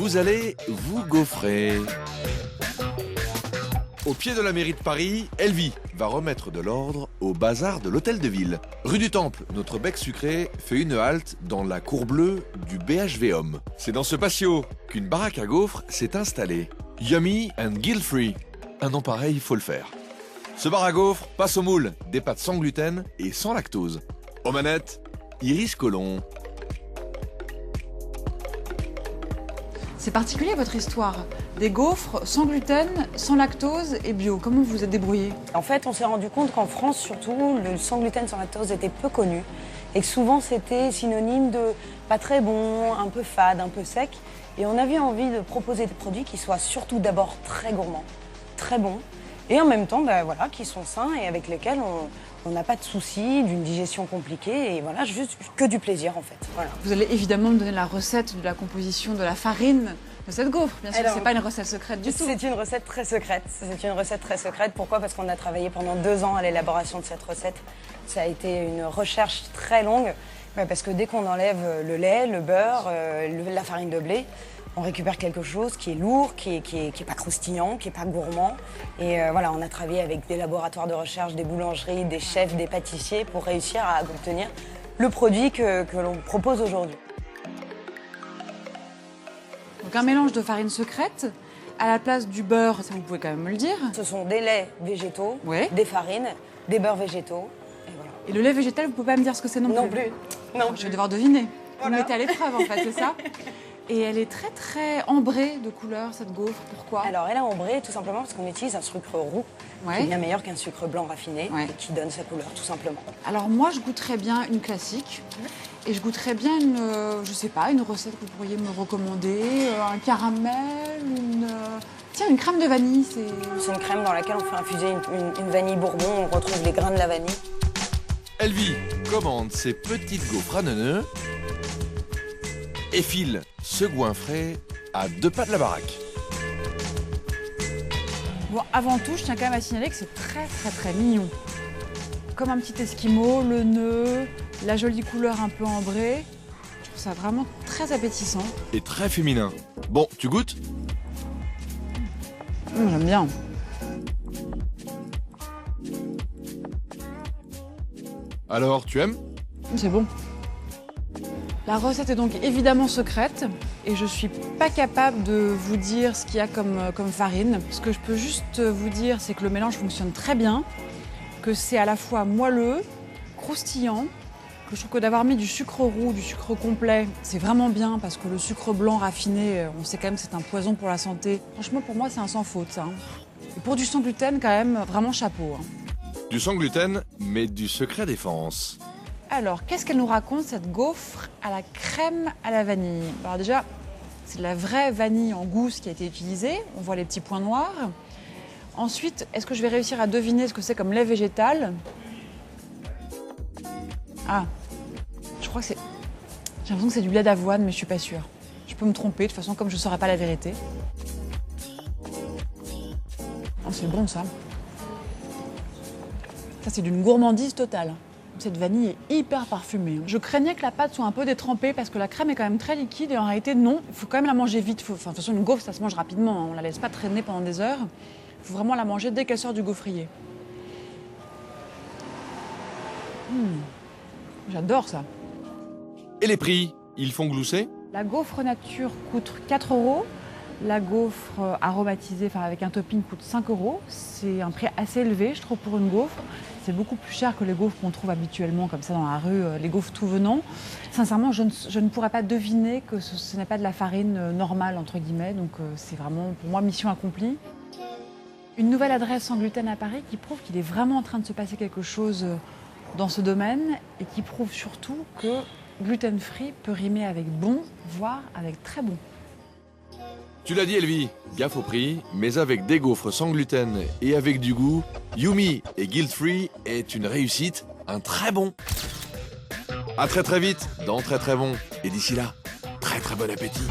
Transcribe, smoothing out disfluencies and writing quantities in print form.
vous allez vous gaufrer. Au pied de la mairie de Paris, Elvie va remettre de l'ordre au bazar de l'Hôtel de Ville. Rue du Temple, notre bec sucré fait une halte dans la cour bleue du BHV Homme. C'est dans ce patio qu'une baraque à gaufres s'est installée. Yummy and Guilt-Free. Un nom pareil, il faut le faire. Ce bar à gaufres passe au moule, des pâtes sans gluten et sans lactose. Aux manettes, Iris Collomb. C'est particulier votre histoire. Des gaufres sans gluten, sans lactose et bio. Comment vous vous êtes débrouillé? En fait, on s'est rendu compte qu'en France, surtout, le sans gluten, sans lactose était peu connu. Et que souvent, c'était synonyme de pas très bon, un peu fade, un peu sec. Et on avait envie de proposer des produits qui soient surtout d'abord très gourmands, très bons. Et en même temps, voilà, qui sont sains et avec lesquels on n'a pas de soucis d'une digestion compliquée. Et voilà, juste que du plaisir, en fait. Voilà. Vous allez évidemment me donner la recette de la composition de la farine de cette gaufre. Bien sûr, Alors, c'est pas une recette secrète du tout. C'est une recette très secrète. C'est une recette très secrète. Pourquoi? Parce qu'on a travaillé pendant 2 ans à l'élaboration de cette recette. Ça a été une recherche très longue. Parce que dès qu'on enlève le lait, le beurre, la farine de blé, on récupère quelque chose qui est lourd, qui est pas croustillant, qui est pas gourmand. Et voilà, on a travaillé avec des laboratoires de recherche, des boulangeries, des chefs, des pâtissiers pour réussir à obtenir le produit que l'on propose aujourd'hui. Donc un mélange de farine secrète à la place du beurre, ça vous pouvez quand même me le dire. Ce sont des laits végétaux, Ouais. des farines, des beurres végétaux. Et voilà. Et le lait végétal, vous pouvez pas me dire ce que c'est non plus. Non plus. Non Je vais devoir deviner. Voilà. Vous me mettez à l'épreuve en fait, c'est ça? Et elle est très très ambrée de couleur, cette gaufre. Pourquoi? Alors, elle a ambré tout simplement parce qu'on utilise un sucre roux Ouais. qui est bien meilleur qu'un sucre blanc raffiné Ouais. et qui donne sa couleur, tout simplement. Alors moi, je goûterais bien une classique. Et je goûterais bien une, je sais pas, une recette que vous pourriez me recommander. Un caramel, tiens, une crème de vanille, c'est... C'est une crème dans laquelle on fait infuser une vanille bourbon, on retrouve les grains de la vanille. Elvie commande ses petites gaufres à neuneux et file ce goinfret à 2 pas de la baraque. Bon, avant tout, je tiens quand même à signaler que c'est très très très mignon. Comme un petit esquimau, le nœud, la jolie couleur un peu ambrée. Je trouve ça vraiment très appétissant. Et très féminin. Bon, tu goûtes? J'aime bien. Alors, tu aimes? C'est bon. La recette est donc évidemment secrète et je suis pas capable de vous dire ce qu'il y a comme farine. Ce que je peux juste vous dire, c'est que le mélange fonctionne très bien, que c'est à la fois moelleux, croustillant, que je trouve que d'avoir mis du sucre roux, du sucre complet, c'est vraiment bien parce que le sucre blanc raffiné, on sait quand même que c'est un poison pour la santé. Franchement, pour moi, c'est un sans faute, ça. Hein. Et pour du sans gluten, quand même, vraiment chapeau. Hein. Du sans gluten, mais du secret défense. Alors, qu'est-ce qu'elle nous raconte, cette gaufre à la crème à la vanille? Alors déjà, c'est de la vraie vanille en gousse qui a été utilisée. On voit les petits points noirs. Ensuite, est-ce que je vais réussir à deviner ce que c'est comme lait végétal? Ah, je crois que c'est... J'ai l'impression que c'est du lait d'avoine, mais je suis pas sûre. Je peux me tromper, de toute façon, comme je ne saurais pas la vérité. Oh, c'est bon, ça. Ça, c'est d'une gourmandise totale. Cette vanille est hyper parfumée. Je craignais que la pâte soit un peu détrempée parce que la crème est quand même très liquide et en réalité, non. Il faut quand même la manger vite. Enfin, de toute façon, une gaufre, ça se mange rapidement. Hein. On ne la laisse pas traîner pendant des heures. Il faut vraiment la manger dès qu'elle sort du gaufrier. J'adore ça. Et les prix, ils font glousser? La gaufre nature coûte 4 €. La gaufre aromatisée, enfin avec un topping, coûte 5 €. C'est un prix assez élevé, je trouve, pour une gaufre. C'est beaucoup plus cher que les gaufres qu'on trouve habituellement, comme ça, dans la rue, les gaufres tout venant. Sincèrement, je ne pourrais pas deviner que ce n'est pas de la farine normale, entre guillemets. Donc, c'est vraiment, pour moi, mission accomplie. Une nouvelle adresse sans gluten à Paris qui prouve qu'il est vraiment en train de se passer quelque chose dans ce domaine et qui prouve surtout que gluten-free peut rimer avec bon, voire avec très bon. Tu l'as dit, Elvie, gaffe au prix, mais avec des gaufres sans gluten et avec du goût, Yummy et Guilt-Free est une réussite, un très bon. À très très vite dans Très Très Bon. Et d'ici là, très très bon appétit.